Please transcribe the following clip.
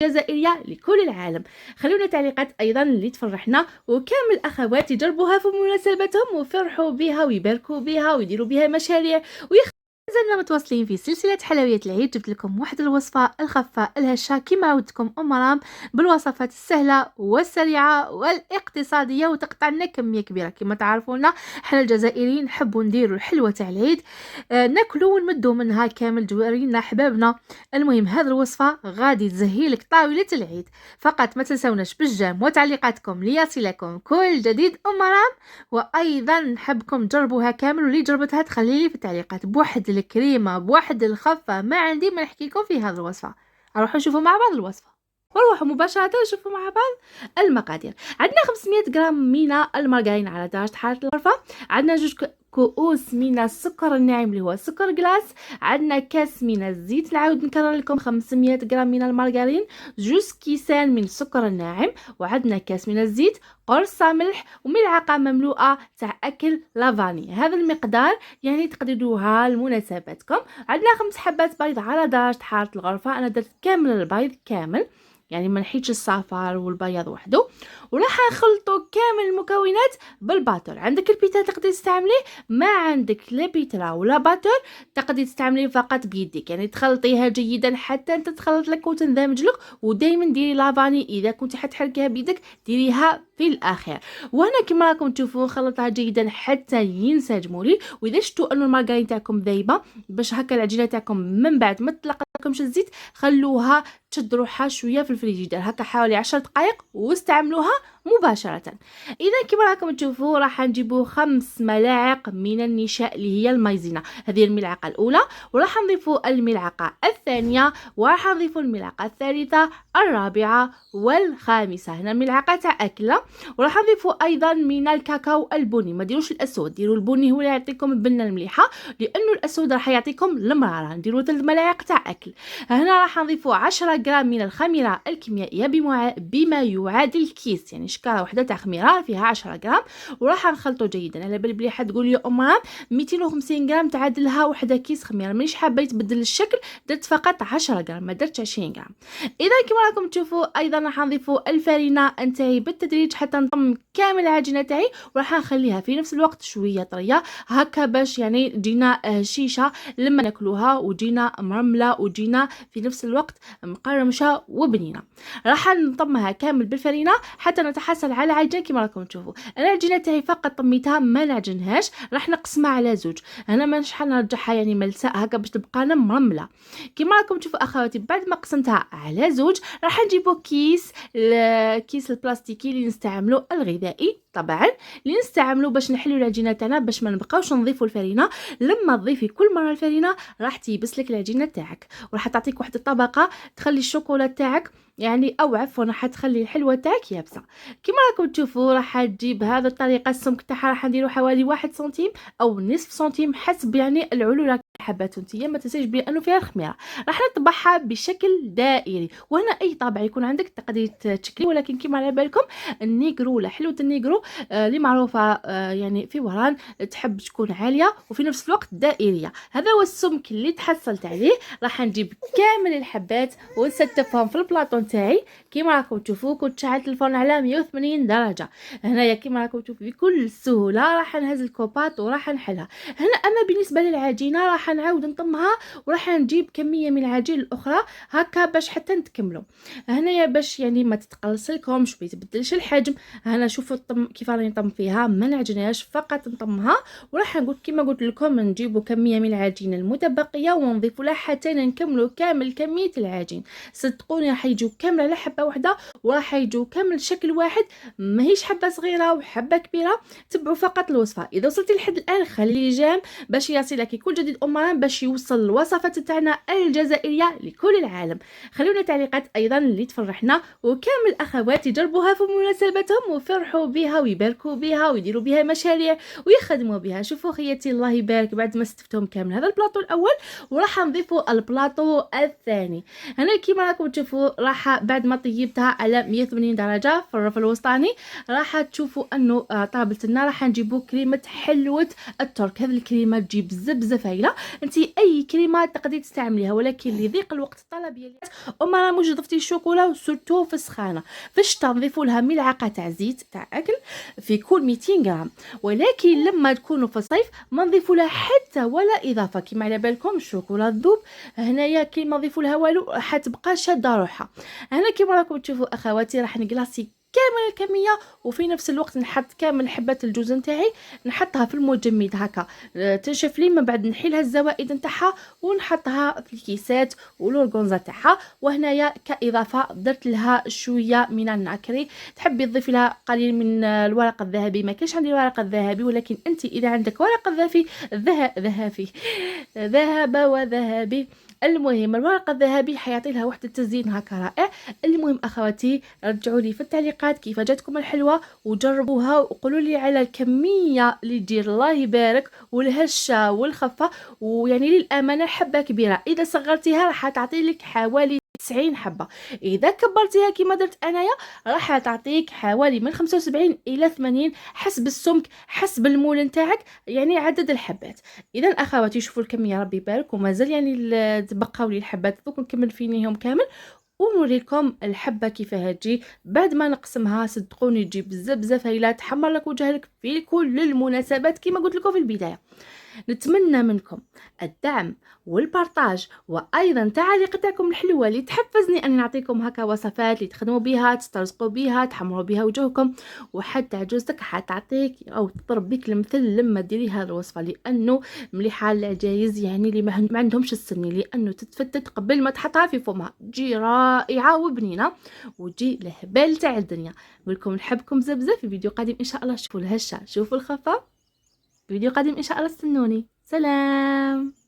جزائرية لكل العالم. خلونا تعليقات أيضا اللي تفرحنا، وكامل الأخوات يجربوها في مناسبتهم ويفرحوا بها ويباركوا بها ويديروا بها مشاريع زلنا متواصلين في سلسلة حلويات العيد. جبت لكم واحد الوصفة الخفة الهشة كما عودتكم مرام، بالوصفات السهلة والسريعة والاقتصادية، وتقطع لنا كمية كبيرة. كما تعرفونا احنا الجزائريين نحبوا نديروا الحلوة تاع العيد، ناكلوا ونمدوا منها كامل جوارينا احبابنا. المهم هذه الوصفة غادي تزهي لك طاولة العيد. فقط ما تنسوناش بالجام وتعليقاتكم ليصلكم كل جديد مرام، وايضا نحبكم تجربوها كامل، واللي جربتها تخلي لي في التعليقات بواحد الكريمه بواحد الخفه ما عندي ما نحكي لكم في هذه الوصفه. نروحوا نشوفوا مع بعض الوصفه ونروحوا مباشره نشوفوا مع بعض المقادير. عندنا 500 غرام من المارغرين على درجه حراره الغرفه، عندنا جوج كؤوس من السكر الناعم اللي هو سكر جلاس، عندنا كاس من الزيت، نعاود نكرر لكم 500 غرام من المارغرين، جوج كيسان من السكر الناعم، وعندنا كاس من الزيت، قرص ملح، وملعقه مملوءه تاع اكل لافاني. هذا المقدار يعني تقدروها لمناسباتكم. عندنا 5 حبات بيض على درجه حراره الغرفه، انا درت كامل البيض كامل يعني ما نحيدش الصفار والبياض وحده. وراح نخلطوا كامل المكونات بالباتر. عندك البيتر تقدري تستعمليه، ما عندك لا بيترا ولا باتر تقدري تستعمليه فقط بيدك، يعني تخلطيها جيدا حتى انت تخلط لك وتندمج لك. ودائما ديري لافاني اذا كنت حتحركيها بيدك ديريها في الاخير. وانا كما راكم تشوفوا خلطها جيدا حتى ينسجموا لي. واذا شفتوا انه المارغرين تاعكم ذايبه باش هكا العجينه تاعكم من بعد ما تطلق لكمش الزيت، خلوها تشد روحها شويه في الفريجيدير هكا حوالي 10 دقائق واستعملوها مباشره. اذا كما راكم تشوفوا راح نجيبوا 5 ملاعق من النشاء اللي هي المايزينا، هذه الملعقه الاولى، وراح نضيفوا الملعقه الثانيه، وراح نضيفوا الملعقه الثالثه الرابعه والخامسه. هنا ملعقه تاع اكله. وراح نضيفوا ايضا من الكاكاو البني، ما ديروش الاسود، ديروا البني هو اللي يعطيكم البنه المليحه، لانه الاسود راح يعطيكم المراره. نديروا 3 ملاعق تاع اكل. هنا راح نضيفوا 10 غرام من الخميره الكيميائيه بما يعادل كيس، يعني شكاره واحده تاع خميره فيها 10 غرام. وراح نخلطوا جيدا. على بالي بلي حتقول لي امرام 250 غرام تعادلها وحده كيس خميره، مانيش حابه يتبدل الشكل، درت فقط 10 غرام ما درتش 20 غرام. اذا كما راكم تشوفوا ايضا راح نضيفوا الفرينه انتهي بالتدريج حتى نطم كامل العجينه تاعي، وراح نخليها في نفس الوقت شويه طريه هكا باش يعني تجينا شيشه لما ناكلوها، وجينا مرمله، وجينا في نفس الوقت مقرمشه وبنينه. راح نطمها كامل بالفرينه حتى نتحصل على عجينه كما راكم تشوفوا. انا العجينه تاعي فقط طميتها ما نعجنهاش، راح نقسمها على زوج. انا ما نشحال نرجعها يعني ملساء هكا باش تبقى لنا مرمله كما راكم تشوفوا اخواتي. بعد ما قسمتها على زوج راح نجيبوا كيس البلاستيكي اللي نستعملوا الغذائي طبعا، اللي نستعملوا باش نحلوا العجينه تاعنا باش ما نبقاوش نضيفوا الفرينه. لما تضيفي كل مره الفرينه راح تيبس لك العجينه تاعك، وراح تعطيك واحد الطبقه تخلي الشوكولا تاعك يعني او عفوا راح تخلي الحلوه تاعك يابسه. كما راكم تشوفوا راح تجيب هذه الطريقه. السمك تاعها راح نديروا حوالي 1 سنتيم او نصف سنتيم حسب يعني العلو حبات نتيا. ما تنساش بانه فيها الخميره. راح نطبعها بشكل دائري، وهنا اي طابع يكون عندك تقدري تشكلي، ولكن كما على بالكم النيغرو ولا حلوه النيغرو اللي معروفه يعني في وهران تحب تكون عاليه وفي نفس الوقت دائريه. هذا هو السمك اللي تحصلت عليه. راح نجيب كامل الحبات ونستفهم في البلاطو تاعي. كما راكم تشوفوا كنت شعلت الفرن على 180 درجه. هنايا كما راكم تشوفوا بكل سهوله راح نهز الكوباط وراح نحلها. هنا اما بالنسبه للعجينه راح نعاود نطمها، وراح نجيب كميه من العجين الاخرى هكا باش حتى نتكملوا. هنايا باش يعني ما تتقلص لكمش ويتبدلش الحجم. هنا شوفوا كيف راني نطم فيها، ما نعجنهاش فقط نطمها. وراح نقول كما قلت لكم نجيبوا كميه من العجين المتبقيه ونضيفوا لها حتى نكملوا كامل كميه العجين. صدقوني راح يجوا كامل على حبه واحده، وراح يجوا كامل شكل واحد، ماهيش حبه صغيره وحبه كبيره. تبعوا فقط الوصفه. اذا وصلتي لحد الان خلي جام باش يصلك كل جديد امران باش يوصل الوصفات تاعنا الجزائريه لكل العالم. خلونا تعليقات ايضا اللي تفرحنا، وكامل الاخوات يجربوها في مناسبتهم ويفرحوا بها ويباركوا بها ويديروا بها مشاريع ويخدموا بها. شوفوا خياتي الله يبارك، بعد ما استفتهم كامل هذا البلاطو الاول وراح نضيفوا البلاطو الثاني. هنا كيما راكم تشوفوا راح بعد ما طيبتها على على 180 درجه في الرف الوسطاني. راح تشوفوا انه طابلتنا راح نجيبوا كريمه حلوه الترك. هذه الكريمه تجيب بزاف هايله. انت اي كريمه تقدري تستعمليها، ولكن لضيق الوقت الطلبيه وما موجود ضفتي الشوكولا وسورتو في السخانه. في الشتا نضيفوا لها ملعقه تاع زيت تاع اكل في كل 200 غرام. ولكن لما تكونوا في الصيف ما نضيفوا لها حتى ولا اضافه. كما على بالكم الشوكولا تذوب، هنايا كي ما نضيفوا لها والو حتبقى شاده روحها. هنا كيما راكم تشوفوا اخواتي راح نكلاصي كامل الكميه، وفي نفس الوقت نحط كامل حبات الجوز نتاعي نحطها في المجمد هكا تنشف لي، من بعد نحيلها الزوائد نتاعها ونحطها في الكيسات والورغونزا تاعها. وهنايا كاضافه درت لها شويه من الناكري. تحبي تضيفي لها قليل من الورق الذهبي، ما كاينش عندي الورق الذهبي، ولكن انت اذا عندك ورق ذهبي ذهب وذهبي، المهم الورق الذهبي حيعطي لها واحد التزيين هكا رائع. المهم اخواتي رجعوا لي في التعليقات كيف جاتكم الحلوه، وجربوها وقولوا لي على الكميه اللي دير الله يبارك والهشه والخفه. ويعني للامانه حبه كبيره، اذا صغرتيها راح تعطي لك حوالي 90 حبه، اذا كبرتيها كما درت انايا راح تعطيك حوالي من 75 الى 80 حسب السمك حسب المول نتاعك، يعني عدد الحبات. اذا اخواتي شوفوا الكميه ربي يبارك، ومازال يعني تبقاو لي الحبات دوك نكمل فينيهم كامل ونوريكم الحبه كيفاه تجي بعد ما نقسمها. صدقوني تجي بزاف هايله، تحمر لك وجهك في كل المناسبات كما قلت لكم في البدايه. نتمنى منكم الدعم والبارطاج، وايضا تعليق تاعكم الحلوه اللي تحفزني اني نعطيكم هكا وصفات اللي تخدموا بها تسترزقوا بها تحمروا بها وجهكم. وحتى عجوزتك حتعطيك او تضرب بك المثل لما ديري هذه الوصفه، لانه مليحه للعجايز يعني اللي ما عندهمش السن، لانه تتفتت قبل ما تحطها في فمها، تجي رائعه وبنينه وتجي الهبال تاع الدنيا. نقولكم نحبكم بزاف. في فيديو قادم ان شاء الله شوفوا الهشه شوفوا الخفه. فيديو قادم ان شاء الله استنوني. سلام.